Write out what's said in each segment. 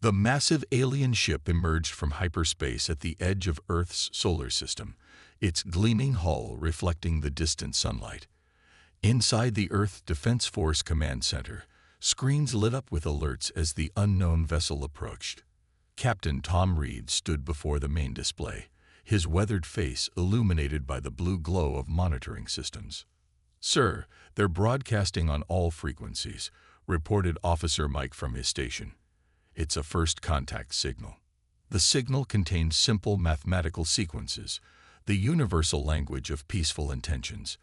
The massive alien ship emerged from hyperspace at the edge of Earth's solar system, its gleaming hull reflecting the distant sunlight. Inside the Earth Defense Force Command Center, screens lit up with alerts as the unknown vessel approached. Captain Tom Reed stood before the main display, his weathered face illuminated by the blue glow of monitoring systems. "Sir, they're broadcasting on all frequencies," reported Officer Mike from his station. "It's a first contact signal." The signal contained simple mathematical sequences, the universal language of peaceful intentions.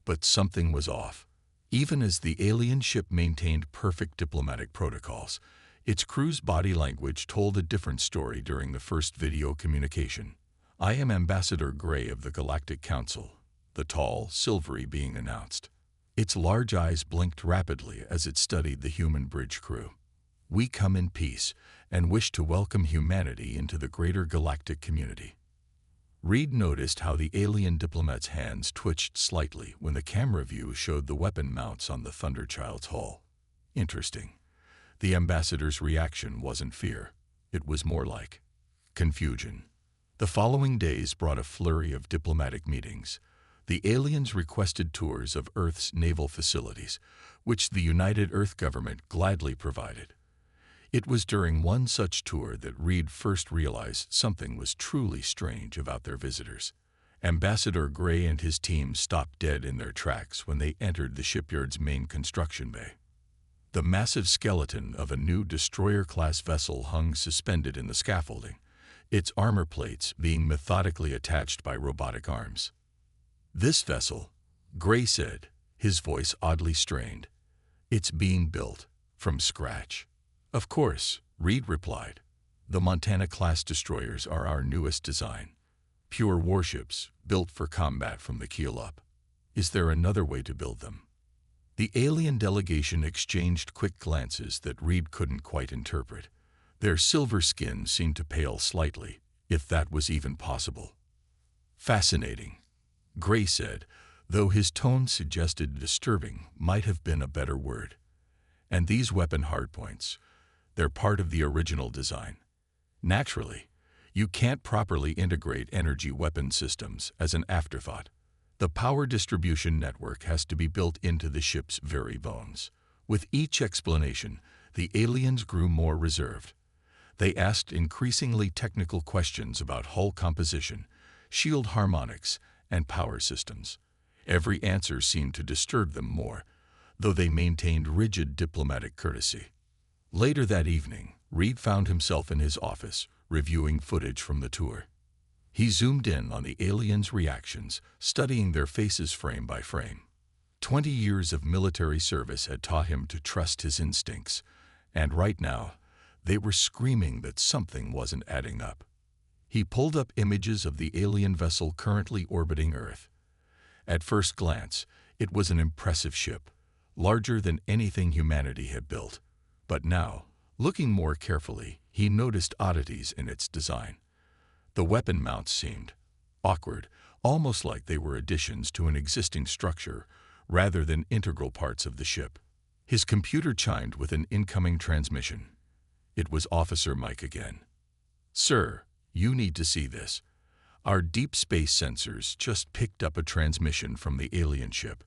But something was off. Even as the alien ship maintained perfect diplomatic protocols, its crew's body language told a different story during the first video communication. "I am Ambassador Gray of the Galactic Council," the tall, silvery being announced. Its large eyes blinked rapidly as it studied the human bridge crew. "We come in peace and wish to welcome humanity into the greater galactic community." Reed noticed how the alien diplomat's hands twitched slightly when the camera view showed the weapon mounts on the Thunderchild's hull. Interesting. The ambassador's reaction wasn't fear. It was more like confusion. The following days brought a flurry of diplomatic meetings. The aliens requested tours of Earth's naval facilities, which the United Earth government gladly provided. It was during one such tour that Reed first realized something was truly strange about their visitors. Ambassador Gray and his team stopped dead in their tracks when they entered the shipyard's main construction bay. The massive skeleton of a new destroyer-class vessel hung suspended in the scaffolding, its armor plates being methodically attached by robotic arms. "This vessel," Gray said, his voice oddly strained, "it's being built from scratch." "Of course," Reed replied. "The Montana-class destroyers are our newest design. Pure warships, built for combat from the keel up. Is there another way to build them?" The alien delegation exchanged quick glances that Reed couldn't quite interpret. Their silver skin seemed to pale slightly, if that was even possible. "Fascinating," Gray said, though his tone suggested disturbing might have been a better word. "And these weapon hardpoints, they're part of the original design. Naturally, you can't properly integrate energy weapon systems as an afterthought. The power distribution network has to be built into the ship's very bones." With each explanation, the aliens grew more reserved. They asked increasingly technical questions about hull composition, shield harmonics, and power systems. Every answer seemed to disturb them more, though they maintained rigid diplomatic courtesy. Later that evening, Reed found himself in his office, reviewing footage from the tour. He zoomed in on the aliens' reactions, studying their faces frame by frame. 20 years of military service had taught him to trust his instincts, and right now, they were screaming that something wasn't adding up. He pulled up images of the alien vessel currently orbiting Earth. At first glance, it was an impressive ship, larger than anything humanity had built. But now, looking more carefully, he noticed oddities in its design. The weapon mounts seemed awkward, almost like they were additions to an existing structure rather than integral parts of the ship. His computer chimed with an incoming transmission. It was Officer Mike again. "Sir, you need to see this. Our deep space sensors just picked up a transmission from the alien ship.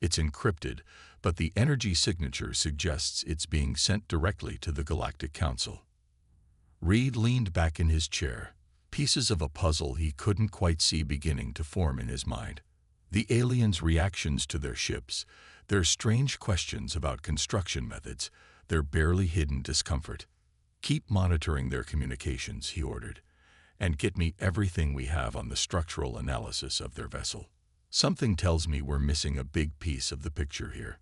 It's encrypted, but the energy signature suggests it's being sent directly to the Galactic Council." Reed leaned back in his chair, pieces of a puzzle he couldn't quite see beginning to form in his mind. The aliens' reactions to their ships, their strange questions about construction methods, their barely hidden discomfort. "Keep monitoring their communications," he ordered, "and get me everything we have on the structural analysis of their vessel. Something tells me we're missing a big piece of the picture here."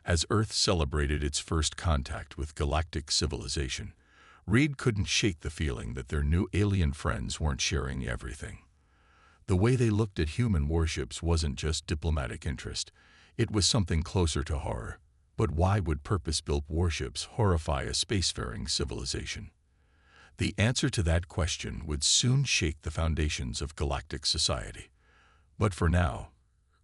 As Earth celebrated its first contact with galactic civilization, Reed couldn't shake the feeling that their new alien friends weren't sharing everything. The way they looked at human warships wasn't just diplomatic interest, it was something closer to horror. But why would purpose-built warships horrify a spacefaring civilization? The answer to that question would soon shake the foundations of galactic society. But for now,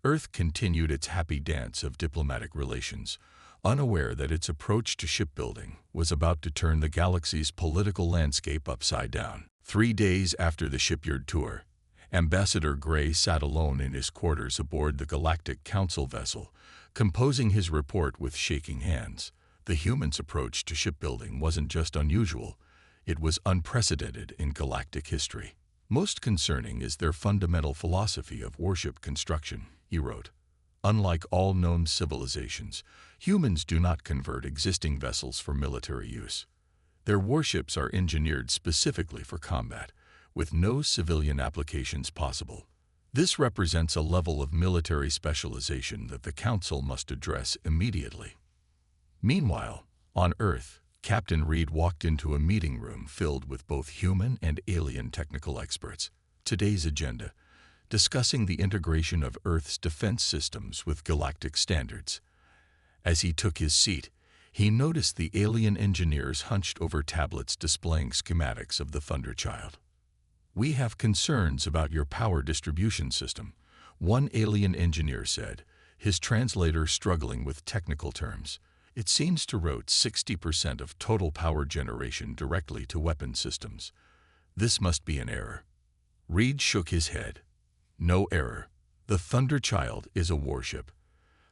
Earth continued its happy dance of diplomatic relations, unaware that its approach to shipbuilding was about to turn the galaxy's political landscape upside down. 3 days after the shipyard tour, Ambassador Gray sat alone in his quarters aboard the Galactic Council vessel, composing his report with shaking hands. The humans' approach to shipbuilding wasn't just unusual, it was unprecedented in galactic history. Most concerning is their fundamental philosophy of warship construction, he wrote. Unlike all known civilizations, humans do not convert existing vessels for military use. Their warships are engineered specifically for combat, with no civilian applications possible. This represents a level of military specialization that the Council must address immediately. Meanwhile, on Earth, Captain Reed walked into a meeting room filled with both human and alien technical experts. Today's agenda: discussing the integration of Earth's defense systems with galactic standards. As he took his seat, he noticed the alien engineers hunched over tablets displaying schematics of the Thunderchild. "We have concerns about your power distribution system," one alien engineer said, his translator struggling with technical terms. "It seems to route 60% of total power generation directly to weapon systems. This must be an error." Reed shook his head. "No error. The Thunderchild is a warship.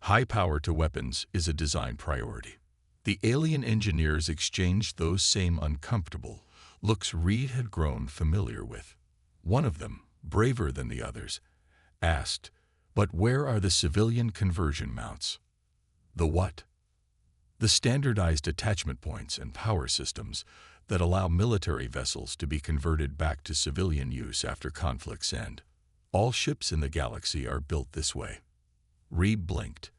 High power to weapons is a design priority." The alien engineers exchanged those same uncomfortable looks Reed had grown familiar with. One of them, braver than the others, asked, "But where are the civilian conversion mounts?" "The what?" "The standardized attachment points and power systems that allow military vessels to be converted back to civilian use after conflicts end. All ships in the galaxy are built this way." Reed blinked.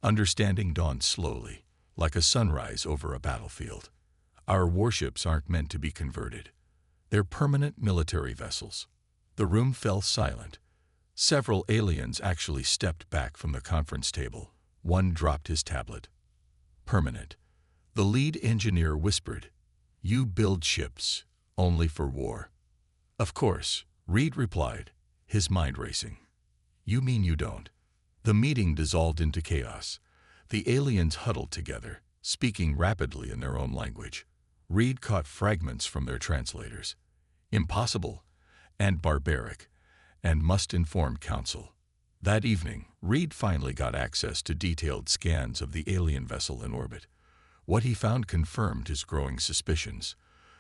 Understanding dawned slowly, like a sunrise over a battlefield. "Our warships aren't meant to be converted. They're permanent military vessels." The room fell silent. Several aliens actually stepped back from the conference table. One dropped his tablet. "Permanent," the lead engineer whispered. "You build ships only for war." "Of course," Reed replied, his mind racing. "You mean you don't?" The meeting dissolved into chaos. The aliens huddled together, speaking rapidly in their own language. Reed caught fragments from their translators. "Impossible," and "barbaric," and "must inform Council." That evening, Reed finally got access to detailed scans of the alien vessel in orbit. What he found confirmed his growing suspicions.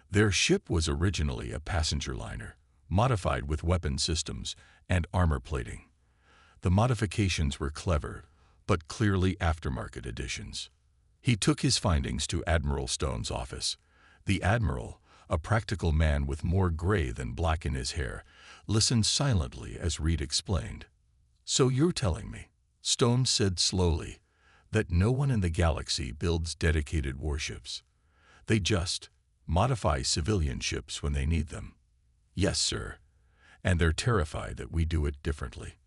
Their ship was originally a passenger liner, modified with weapon systems and armor plating. The modifications were clever, but clearly aftermarket additions. He took his findings to Admiral Stone's office. The Admiral, a practical man with more gray than black in his hair, listened silently as Reed explained. "So you're telling me," Stone said slowly, "that no one in the galaxy builds dedicated warships. They just modify civilian ships when they need them." "Yes, sir. And they're terrified that we do it differently.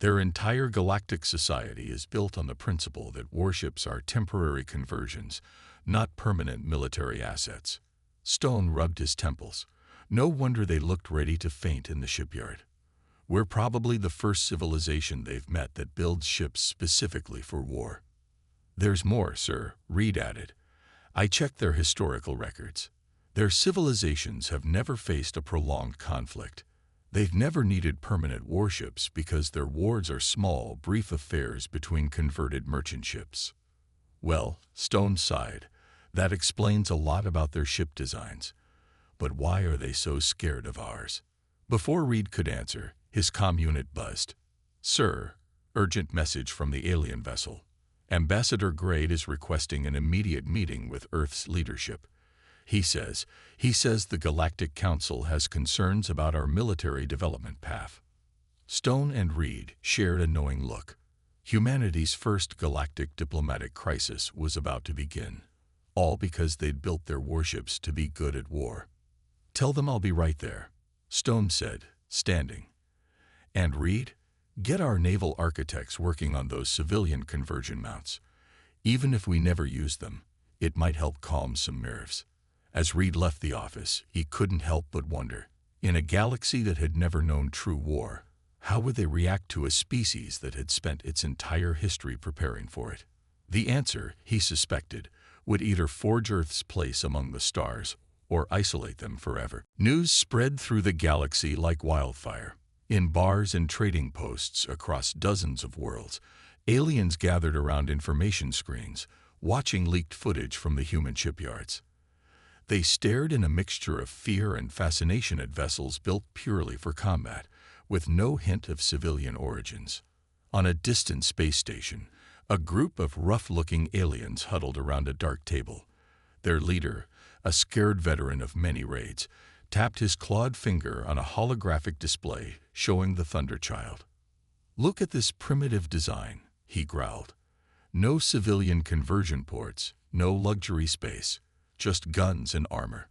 Their entire galactic society is built on the principle that warships are temporary conversions, not permanent military assets." Stone rubbed his temples. "No wonder they looked ready to faint in the shipyard. We're probably the first civilization they've met that builds ships specifically for war." "There's more, sir," Reed added. "I checked their historical records. Their civilizations have never faced a prolonged conflict. They've never needed permanent warships because their wars are small, brief affairs between converted merchant ships." "Well," Stone sighed, "that explains a lot about their ship designs. But why are they so scared of ours?" Before Reed could answer, his comm unit buzzed. "Sir, urgent message from the alien vessel. Ambassador Gray is requesting an immediate meeting with Earth's leadership. He says the Galactic Council has concerns about our military development path." Stone and Reed shared a knowing look. Humanity's first galactic diplomatic crisis was about to begin, all because they'd built their warships to be good at war. "Tell them I'll be right there," Stone said, standing. "And Reed, get our naval architects working on those civilian conversion mounts. Even if we never use them, it might help calm some nerves." As Reed left the office, he couldn't help but wonder, in a galaxy that had never known true war, how would they react to a species that had spent its entire history preparing for it? The answer, he suspected, would either forge Earth's place among the stars or isolate them forever. News spread through the galaxy like wildfire. In bars and trading posts across dozens of worlds, aliens gathered around information screens, watching leaked footage from the human shipyards. They stared in a mixture of fear and fascination at vessels built purely for combat, with no hint of civilian origins. On a distant space station, a group of rough-looking aliens huddled around a dark table. Their leader, a scared veteran of many raids, tapped his clawed finger on a holographic display showing the Thunder Child. "Look at this primitive design," he growled. "No civilian conversion ports, no luxury space, just guns and armor.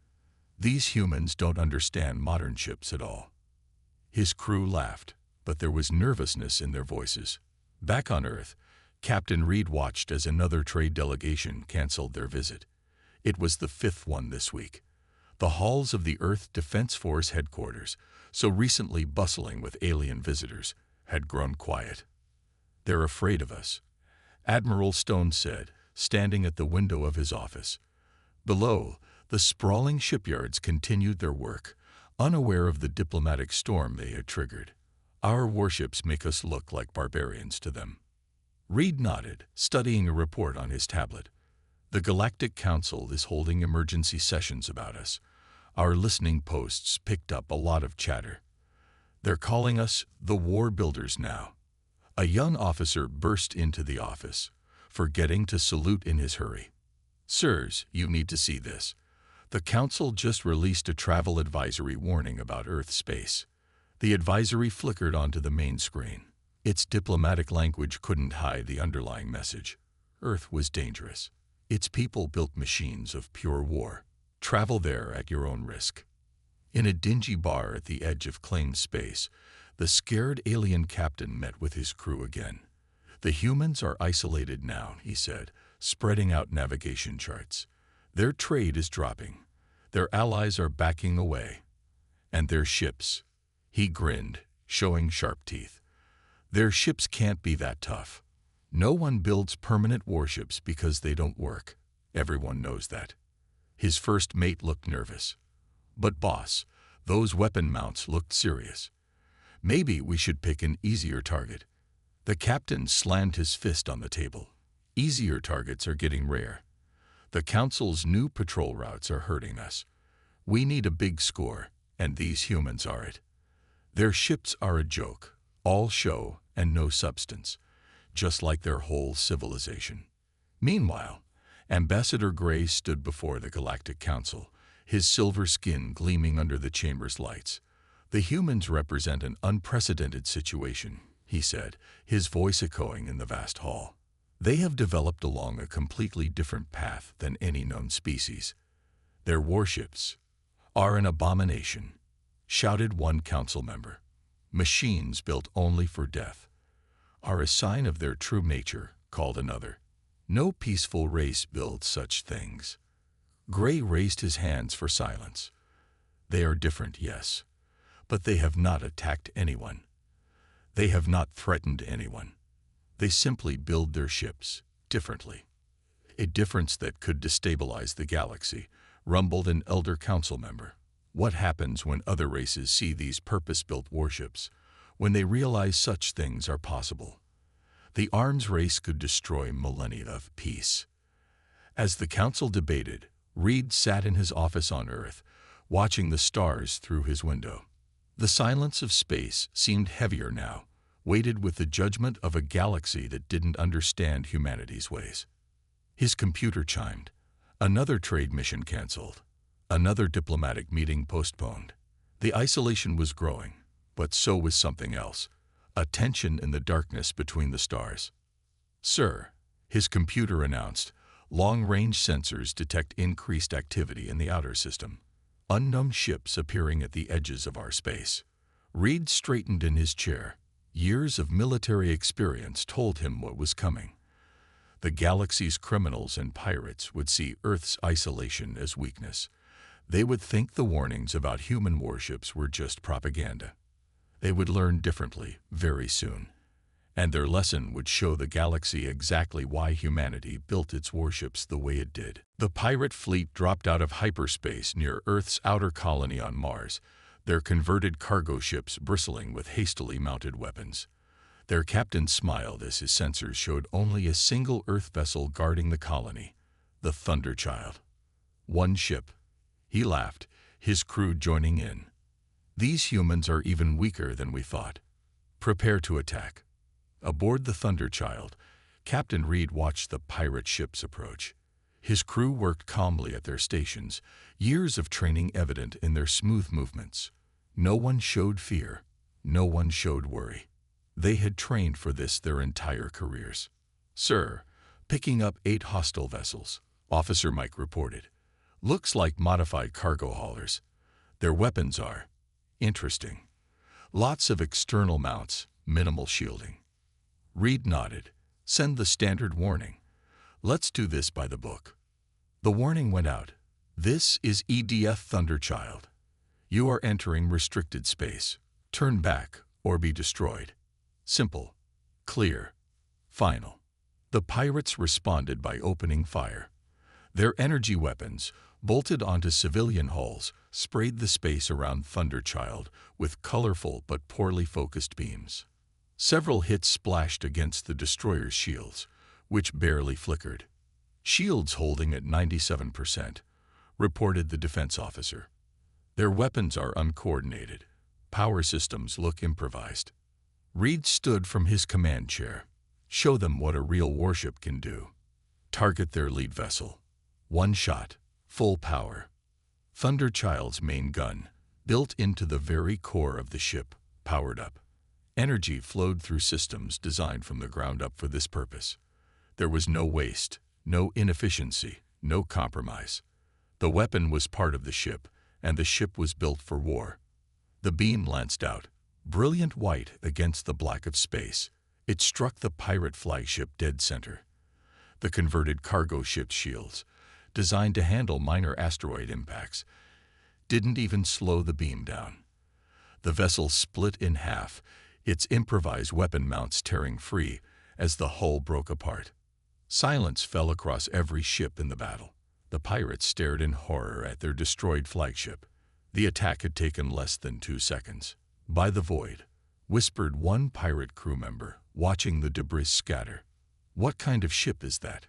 These humans don't understand modern ships at all." His crew laughed, but there was nervousness in their voices. Back on Earth, Captain Reed watched as another trade delegation canceled their visit. It was the fifth one this week. The halls of the Earth Defense Force headquarters, so recently bustling with alien visitors, had grown quiet. "They're afraid of us," Admiral Stone said, standing at the window of his office. Below, the sprawling shipyards continued their work, unaware of the diplomatic storm they had triggered. "Our warships make us look like barbarians to them." Reed nodded, studying a report on his tablet. "The Galactic Council is holding emergency sessions about us. Our listening posts picked up a lot of chatter. They're calling us the War Builders now." A young officer burst into the office, forgetting to salute in his hurry. "Sirs, you need to see this. The Council just released a travel advisory warning about Earth space." The advisory flickered onto the main screen. Its diplomatic language couldn't hide the underlying message. Earth was dangerous. Its people built machines of pure war. Travel there at your own risk. In a dingy bar at the edge of claimed space, the scared alien captain met with his crew again. "The humans are isolated now," he said, spreading out navigation charts. "Their trade is dropping. Their allies are backing away. And their ships," he grinned, showing sharp teeth, "their ships can't be that tough. No one builds permanent warships because they don't work. Everyone knows that." His first mate looked nervous. "But boss, those weapon mounts looked serious. Maybe we should pick an easier target." The captain slammed his fist on the table. "Easier targets are getting rare. The Council's new patrol routes are hurting us. We need a big score, and these humans are it. Their ships are a joke, all show and no substance, just like their whole civilization." Meanwhile, Ambassador Gray stood before the Galactic Council, his silver skin gleaming under the chamber's lights. "The humans represent an unprecedented situation," he said, his voice echoing in the vast hall. "They have developed along a completely different path than any known species. Their warships are an abomination," shouted one council member. "Machines built only for death are a sign of their true nature," called another. "No peaceful race builds such things." Gray raised his hands for silence. "They are different, yes, but they have not attacked anyone. They have not threatened anyone. They simply build their ships differently." "A difference that could destabilize the galaxy," rumbled an elder council member. "What happens when other races see these purpose-built warships, when they realize such things are possible? The arms race could destroy millennia of peace." As the council debated, Reed sat in his office on Earth, watching the stars through his window. The silence of space seemed heavier now, weighted with the judgment of a galaxy that didn't understand humanity's ways. His computer chimed. Another trade mission canceled. Another diplomatic meeting postponed. The isolation was growing, but so was something else, a tension in the darkness between the stars. "Sir," his computer announced, "long-range sensors detect increased activity in the outer system. Unknown ships appearing at the edges of our space." Reed straightened in his chair. Years of military experience told him what was coming. The galaxy's criminals and pirates would see Earth's isolation as weakness. They would think the warnings about human warships were just propaganda. They would learn differently very soon. and their lesson would show the galaxy exactly why humanity built its warships the way it did. The pirate fleet dropped out of hyperspace near Earth's outer colony on Mars, their converted cargo ships bristling with hastily mounted weapons. Their captain smiled as his sensors showed only a single Earth vessel guarding the colony, the Thunderchild. One ship. He laughed, his crew joining in. These humans are even weaker than we thought. Prepare to attack. Aboard the Thunderchild, Captain Reed watched the pirate ships approach. His crew worked calmly at their stations, years of training evident in their smooth movements. No one showed fear. No one showed worry. They had trained for this their entire careers. "Sir, picking up 8 hostile vessels," Officer Mike reported. "Looks like modified cargo haulers. Their weapons are interesting. Lots of external mounts, minimal shielding." Reed nodded. "Send the standard warning. Let's do this by the book." The warning went out. "This is EDF Thunderchild. You are entering restricted space. Turn back or be destroyed." Simple, clear, final. The pirates responded by opening fire. Their energy weapons, bolted onto civilian hulls, sprayed the space around Thunderchild with colorful but poorly focused beams. Several hits splashed against the destroyer's shields, which barely flickered. "Shields holding at 97%, reported the defense officer. "Their weapons are uncoordinated. Power systems look improvised." Reed stood from his command chair. "Show them what a real warship can do. Target their lead vessel. One shot, full power." Thunderchild's main gun, built into the very core of the ship, powered up. Energy flowed through systems designed from the ground up for this purpose. There was no waste, no inefficiency, no compromise. The weapon was part of the ship, and the ship was built for war. The beam lanced out, brilliant white against the black of space. It struck the pirate flagship dead center. The converted cargo ship's shields, designed to handle minor asteroid impacts, didn't even slow the beam down. The vessel split in half, its improvised weapon mounts tearing free as the hull broke apart. Silence fell across every ship in the battle. The pirates stared in horror at their destroyed flagship. The attack had taken less than 2 seconds. "By the void," whispered one pirate crew member, watching the debris scatter. "What kind of ship is that?"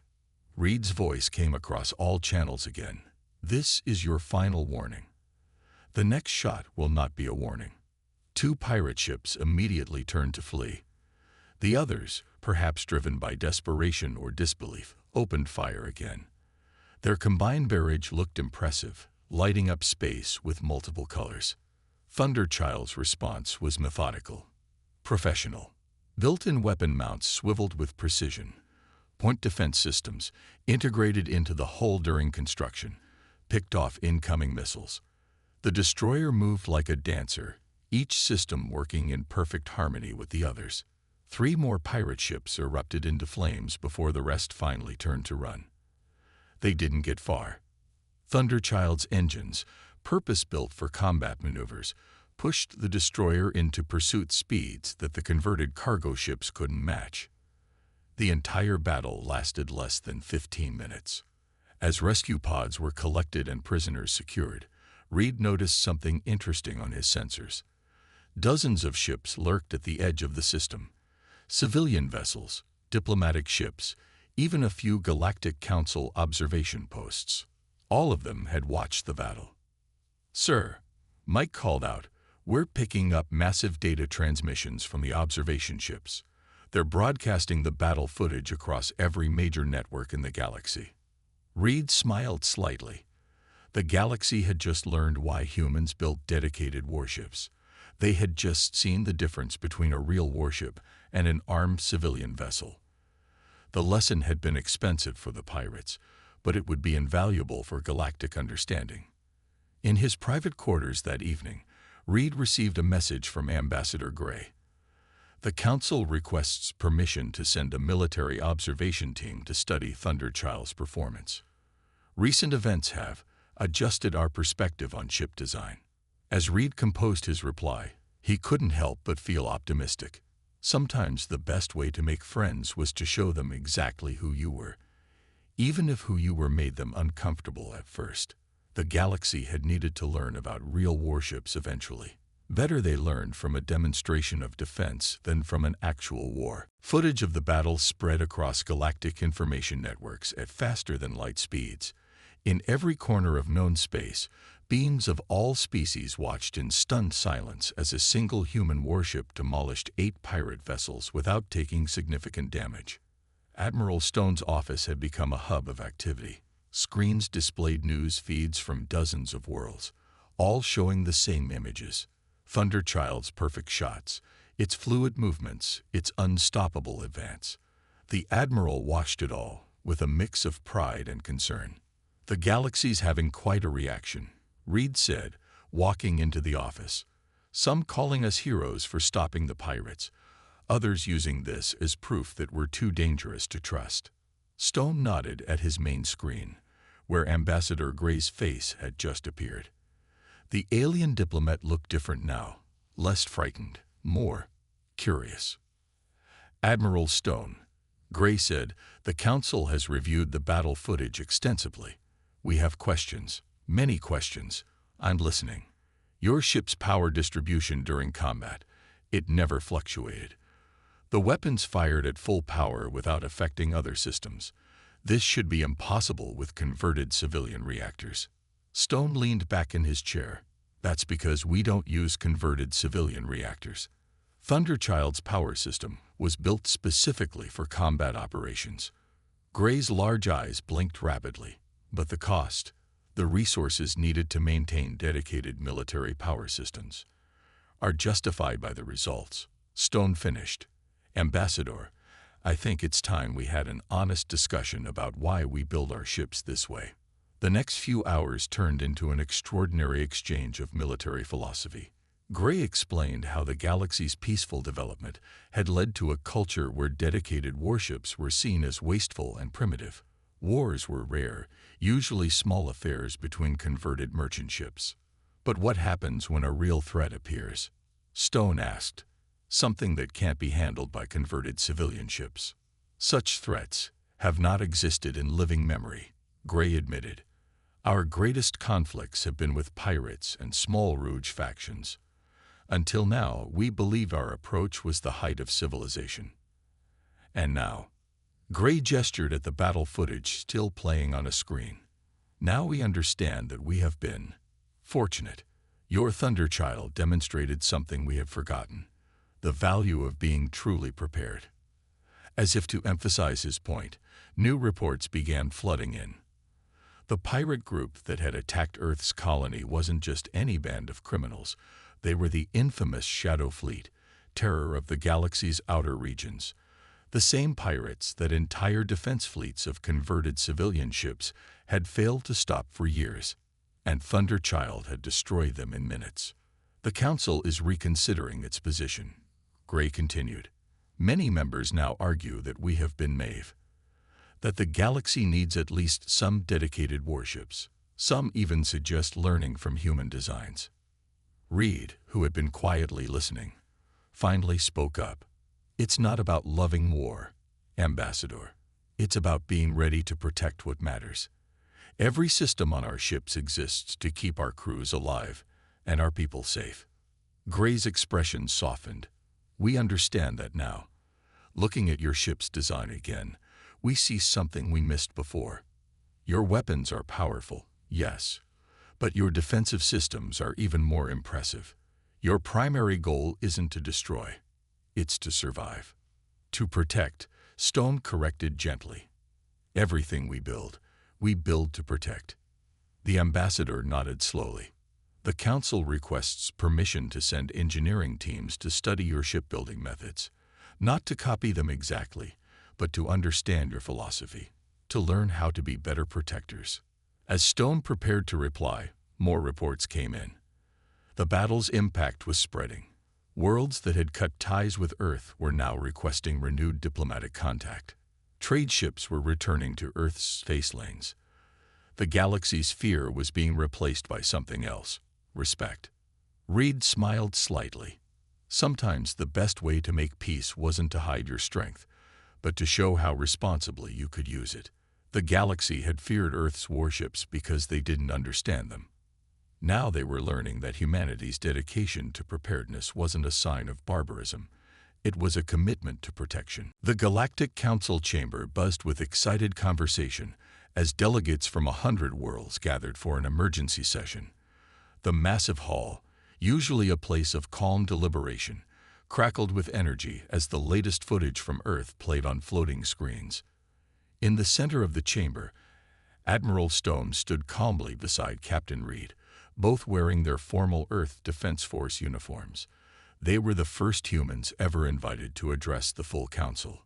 Reed's voice came across all channels again. "This is your final warning. The next shot will not be a warning." 2 pirate ships immediately turned to flee. The others, perhaps driven by desperation or disbelief, opened fire again. Their combined barrage looked impressive, lighting up space with multiple colors. Thunderchild's response was methodical, professional. Built-in weapon mounts swiveled with precision. Point defense systems, integrated into the hull during construction, picked off incoming missiles. The destroyer moved like a dancer, each system working in perfect harmony with the others. 3 more pirate ships erupted into flames before the rest finally turned to run. They didn't get far. Thunderchild's engines, purpose-built for combat maneuvers, pushed the destroyer into pursuit speeds that the converted cargo ships couldn't match. The entire battle lasted less than 15 minutes. As rescue pods were collected and prisoners secured, Reed noticed something interesting on his sensors. Dozens of ships lurked at the edge of the system. Civilian vessels, diplomatic ships, even a few Galactic Council observation posts. All of them had watched the battle. "Sir," Mike called out, "we're picking up massive data transmissions from the observation ships. They're broadcasting the battle footage across every major network in the galaxy." Reed smiled slightly. The galaxy had just learned why humans built dedicated warships. They had just seen the difference between a real warship and an armed civilian vessel. The lesson had been expensive for the pirates, but it would be invaluable for galactic understanding. In his private quarters that evening, Reed received a message from Ambassador Gray. The Council requests permission to send a military observation team to study Thunderchild's performance. Recent events have adjusted our perspective on ship design. As Reed composed his reply, he couldn't help but feel optimistic. Sometimes the best way to make friends was to show them exactly who you were, even if who you were made them uncomfortable at first. The galaxy had needed to learn about real warships eventually. Better they learned from a demonstration of defense than from an actual war. Footage of the battle spread across galactic information networks at faster-than-light speeds. In every corner of known space, beings of all species watched in stunned silence as a single human warship demolished 8 pirate vessels without taking significant damage. Admiral Stone's office had become a hub of activity. Screens displayed news feeds from dozens of worlds, all showing the same images. Thunderchild's perfect shots, its fluid movements, its unstoppable advance. The Admiral watched it all, with a mix of pride and concern. "The galaxy's having quite a reaction," Reed said, walking into the office. "Some calling us heroes for stopping the pirates, others using this as proof that we're too dangerous to trust." Stone nodded at his main screen, where Ambassador Gray's face had just appeared. The alien diplomat looked different now, less frightened, more curious. "Admiral Stone," Gray said, "the Council has reviewed the battle footage extensively. We have questions, many questions. I'm listening. Your ship's power distribution during combat, it never fluctuated. The weapons fired at full power without affecting other systems. This should be impossible with converted civilian reactors." Stone leaned back in his chair. "That's because we don't use converted civilian reactors. Thunderchild's power system was built specifically for combat operations." Gray's large eyes blinked rapidly. "But the cost, the resources needed to maintain dedicated military power systems, are justified by the results." Stone finished. "Ambassador, I think it's time we had an honest discussion about why we build our ships this way." The next few hours turned into an extraordinary exchange of military philosophy. Gray explained how the galaxy's peaceful development had led to a culture where dedicated warships were seen as wasteful and primitive. Wars were rare, usually small affairs between converted merchant ships. "But what happens when a real threat appears?" Stone asked. "Something that can't be handled by converted civilian ships." "Such threats have not existed in living memory," Gray admitted. "Our greatest conflicts have been with pirates and small rouge factions. Until now, we believed our approach was the height of civilization. And now," Gray gestured at the battle footage still playing on a screen, "now we understand that we have been fortunate. Your Thunderchild demonstrated something we had forgotten, the value of being truly prepared." As if to emphasize his point, new reports began flooding in. The pirate group that had attacked Earth's colony wasn't just any band of criminals. They were the infamous Shadow Fleet, terror of the galaxy's outer regions. The same pirates that entire defense fleets of converted civilian ships had failed to stop for years, and Thunderchild had destroyed them in minutes. "The Council is reconsidering its position," Gray continued. "Many members now argue that we have been naive, that the galaxy needs at least some dedicated warships. Some even suggest learning from human designs." Reed, who had been quietly listening, finally spoke up. "It's not about loving war, Ambassador. It's about being ready to protect what matters. Every system on our ships exists to keep our crews alive and our people safe." Gray's expression softened. "We understand that now. Looking at your ship's design again, we see something we missed before. Your weapons are powerful, yes, but your defensive systems are even more impressive. Your primary goal isn't to destroy, it's to survive. To protect," Stone corrected gently. "Everything we build to protect." The ambassador nodded slowly. "The Council requests permission to send engineering teams to study your shipbuilding methods, not to copy them exactly, but to understand your philosophy, to learn how to be better protectors." As Stone prepared to reply, more reports came in. The battle's impact was spreading. Worlds that had cut ties with Earth were now requesting renewed diplomatic contact. Trade ships were returning to Earth's space lanes. The galaxy's fear was being replaced by something else: respect. Reed smiled slightly. Sometimes the best way to make peace wasn't to hide your strength, but to show how responsibly you could use it. The galaxy had feared Earth's warships because they didn't understand them. Now they were learning that humanity's dedication to preparedness wasn't a sign of barbarism. It was a commitment to protection. The Galactic Council chamber buzzed with excited conversation as delegates from 100 worlds gathered for an emergency session. The massive hall, usually a place of calm deliberation, crackled with energy as the latest footage from Earth played on floating screens. In the center of the chamber, Admiral Stone stood calmly beside Captain Reed, both wearing their formal Earth Defense Force uniforms. They were the first humans ever invited to address the full council.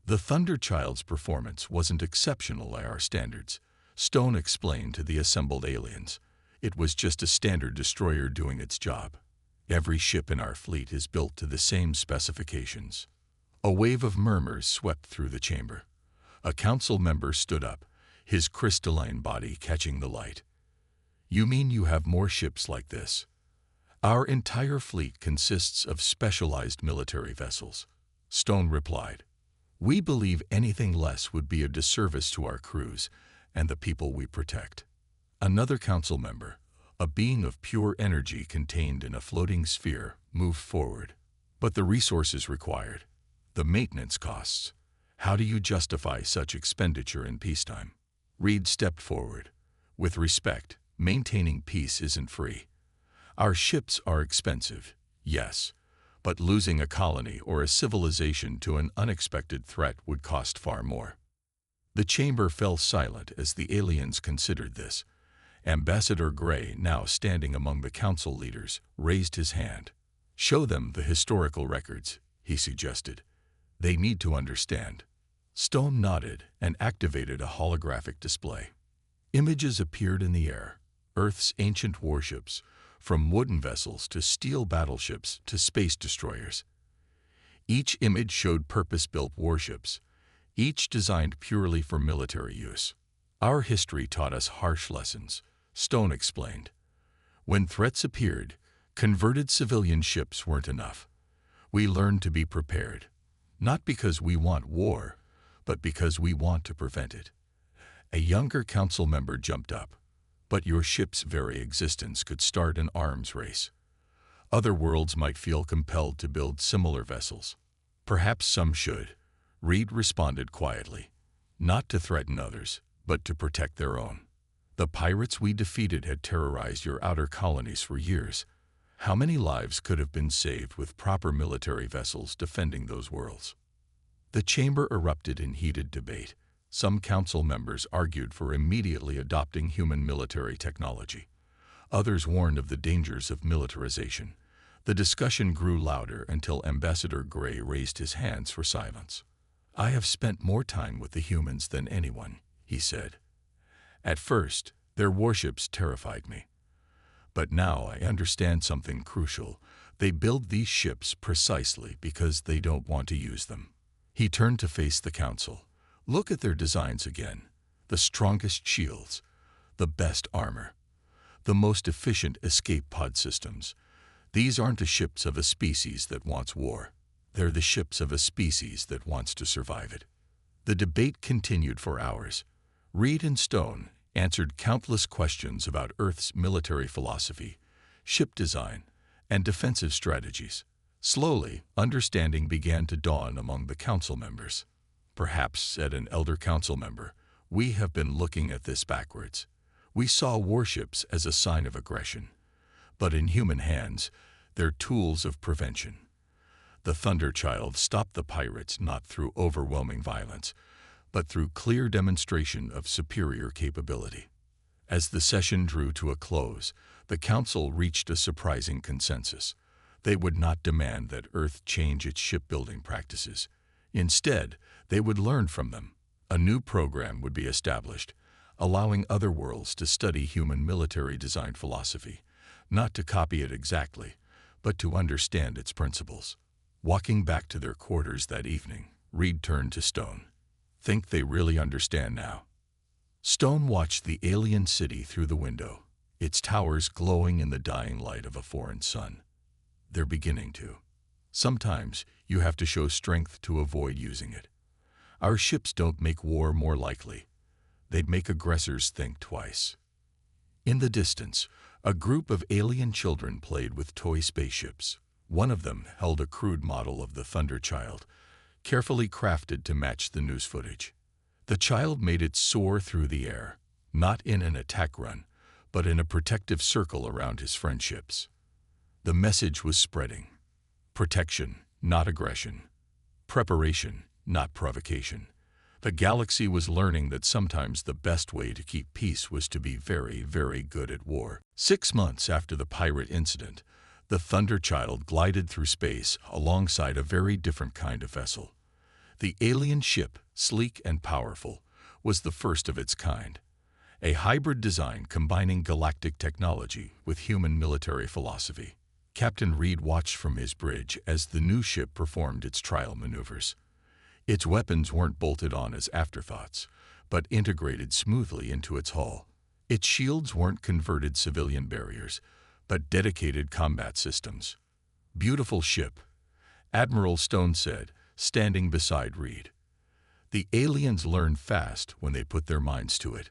The Thunderchild's performance wasn't exceptional by our standards, Stone explained to the assembled aliens. It was just a standard destroyer doing its job. Every ship in our fleet is built to the same specifications. A wave of murmurs swept through the chamber. A council member stood up, his crystalline body catching the light. "You mean you have more ships like this?" "Our entire fleet consists of specialized military vessels," Stone replied. "We believe anything less would be a disservice to our crews and the people we protect." Another council member, a being of pure energy contained in a floating sphere, moved forward. "But the resources required, the maintenance costs. How do you justify such expenditure in peacetime?" Reed stepped forward. "With respect, maintaining peace isn't free. Our ships are expensive, yes, but losing a colony or a civilization to an unexpected threat would cost far more." The chamber fell silent as the aliens considered this. Ambassador Gray, now standing among the council leaders, raised his hand. "Show them the historical records," he suggested. "They need to understand." Stone nodded and activated a holographic display. Images appeared in the air. Earth's ancient warships, from wooden vessels to steel battleships to space destroyers. Each image showed purpose-built warships, each designed purely for military use. "Our history taught us harsh lessons," Stone explained. "When threats appeared, converted civilian ships weren't enough. We learned to be prepared, not because we want war, but because we want to prevent it." A younger council member jumped up. "But your ship's very existence could start an arms race. Other worlds might feel compelled to build similar vessels." "Perhaps some should," Reed responded quietly. "Not to threaten others, but to protect their own. The pirates we defeated had terrorized your outer colonies for years. How many lives could have been saved with proper military vessels defending those worlds?" The chamber erupted in heated debate. Some council members argued for immediately adopting human military technology. Others warned of the dangers of militarization. The discussion grew louder until Ambassador Gray raised his hands for silence. "I have spent more time with the humans than anyone," he said. "At first, their warships terrified me. But now I understand something crucial. They build these ships precisely because they don't want to use them." He turned to face the council. "Look at their designs again. The strongest shields, the best armor, the most efficient escape pod systems. These aren't the ships of a species that wants war. They're the ships of a species that wants to survive it." The debate continued for hours. Reed and Stone answered countless questions about Earth's military philosophy, ship design, and defensive strategies. Slowly, understanding began to dawn among the council members. "Perhaps," said an elder council member, "we have been looking at this backwards. We saw warships as a sign of aggression, but in human hands, they're tools of prevention. The Thunderchild stopped the pirates not through overwhelming violence, but through clear demonstration of superior capability." As the session drew to a close, the council reached a surprising consensus. They would not demand that Earth change its shipbuilding practices. Instead, they would learn from them. A new program would be established, allowing other worlds to study human military design philosophy, not to copy it exactly, but to understand its principles. Walking back to their quarters that evening, Reed turned to Stone. "Think they really understand now?" Stone watched the alien city through the window, its towers glowing in the dying light of a foreign sun. "They're beginning to." Sometimes you have to show strength to avoid using it. Our ships don't make war more likely. They'd make aggressors think twice. In the distance, a group of alien children played with toy spaceships. One of them held a crude model of the Thunder Child, carefully crafted to match the news footage. The child made it soar through the air, not in an attack run, but in a protective circle around his friendships. The message was spreading. Protection, not aggression. Preparation, not provocation. The galaxy was learning that sometimes the best way to keep peace was to be very, very good at war. 6 months after the pirate incident, the Thunder Child glided through space alongside a very different kind of vessel. The alien ship, sleek and powerful, was the first of its kind. A hybrid design combining galactic technology with human military philosophy. Captain Reed watched from his bridge as the new ship performed its trial maneuvers. Its weapons weren't bolted on as afterthoughts, but integrated smoothly into its hull. Its shields weren't converted civilian barriers, but dedicated combat systems. "Beautiful ship," Admiral Stone said, standing beside Reed. The aliens learned fast when they put their minds to it.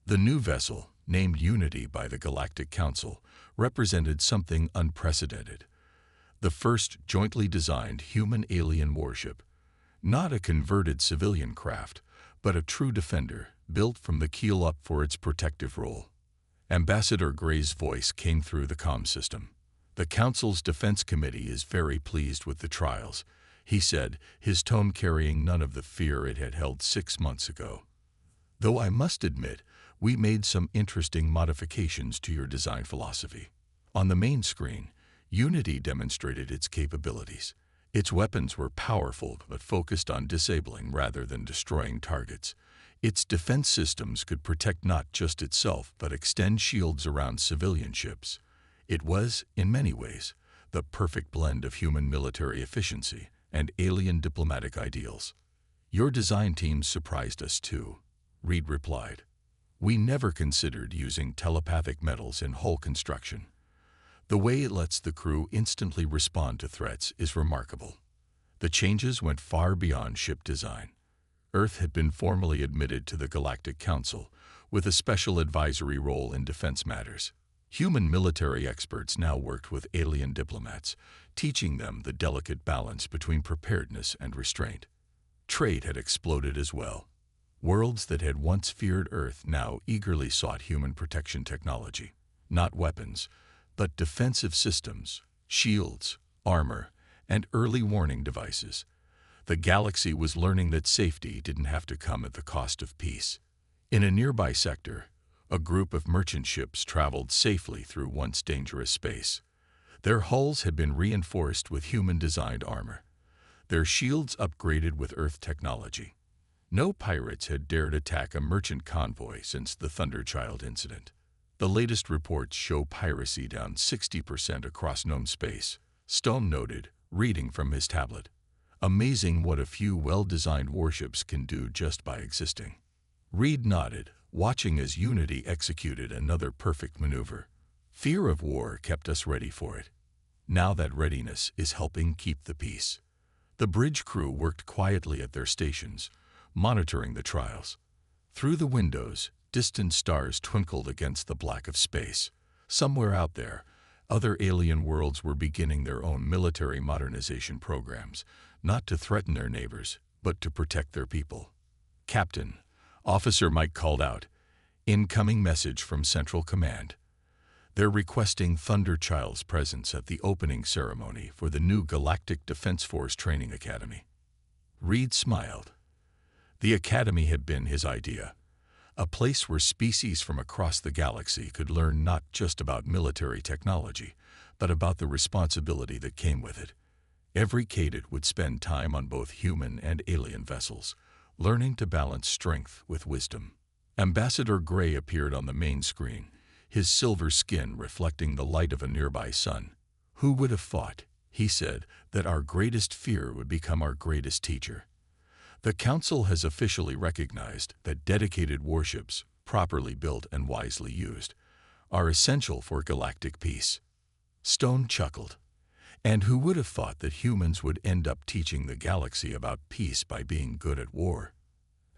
The new vessel, named Unity by the Galactic Council, represented something unprecedented. The first jointly designed human-alien warship. Not a converted civilian craft, but a true defender, built from the keel up for its protective role. Ambassador Gray's voice came through the comm system. "The Council's Defense Committee is very pleased with the trials," he said, his tone carrying none of the fear it had held 6 months ago. "Though I must admit, we made some interesting modifications to your design philosophy." On the main screen, Unity demonstrated its capabilities. Its weapons were powerful but focused on disabling rather than destroying targets. Its defense systems could protect not just itself but extend shields around civilian ships. It was, in many ways, the perfect blend of human military efficiency and alien diplomatic ideals. "Your design team surprised us too," Reed replied. "We never considered using telepathic metals in hull construction. The way it lets the crew instantly respond to threats is remarkable." The changes went far beyond ship design. Earth had been formally admitted to the Galactic Council, with a special advisory role in defense matters. Human military experts now worked with alien diplomats, teaching them the delicate balance between preparedness and restraint. Trade had exploded as well. Worlds that had once feared Earth now eagerly sought human protection technology. Not weapons, but defensive systems, shields, armor, and early warning devices. The galaxy was learning that safety didn't have to come at the cost of peace. In a nearby sector, a group of merchant ships traveled safely through once dangerous space. Their hulls had been reinforced with human-designed armor, their shields upgraded with Earth technology. No pirates had dared attack a merchant convoy since the Thunder Child incident. The latest reports show piracy down 60% across known space, Stone noted, reading from his tablet. Amazing what a few well-designed warships can do just by existing. Reed nodded, watching as Unity executed another perfect maneuver. Fear of war kept us ready for it. Now that readiness is helping keep the peace. The bridge crew worked quietly at their stations, monitoring the trials. Through the windows, distant stars twinkled against the black of space. Somewhere out there, other alien worlds were beginning their own military modernization programs, not to threaten their neighbors, but to protect their people. "Captain," Officer Mike called out, "incoming message from Central Command. They're requesting Thunder Child's presence at the opening ceremony for the new Galactic Defense Force Training Academy." Reed smiled. The academy had been his idea. A place where species from across the galaxy could learn not just about military technology, but about the responsibility that came with it. Every cadet would spend time on both human and alien vessels, learning to balance strength with wisdom. Ambassador Gray appeared on the main screen, his silver skin reflecting the light of a nearby sun. "Who would have thought," he said, "that our greatest fear would become our greatest teacher?" The Council has officially recognized that dedicated warships, properly built and wisely used, are essential for galactic peace. Stone chuckled. And who would have thought that humans would end up teaching the galaxy about peace by being good at war?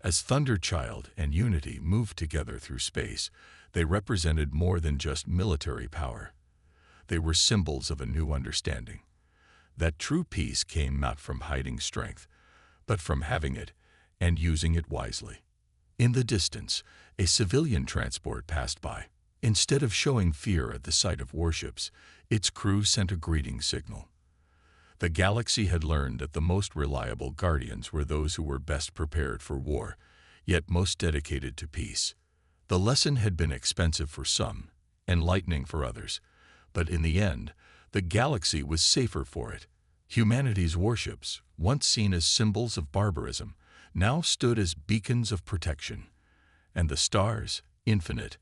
As Thunderchild and Unity moved together through space, they represented more than just military power. They were symbols of a new understanding. That true peace came not from hiding strength, but from having it and using it wisely. In the distance, a civilian transport passed by. Instead of showing fear at the sight of warships, its crew sent a greeting signal. The galaxy had learned that the most reliable guardians were those who were best prepared for war, yet most dedicated to peace. The lesson had been expensive for some, enlightening for others, but in the end, the galaxy was safer for it. Humanity's warships, once seen as symbols of barbarism, now stood as beacons of protection, and the stars, infinite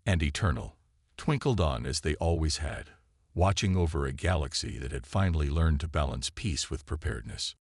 and eternal, twinkled on as they always had, watching over a galaxy that had finally learned to balance peace with preparedness.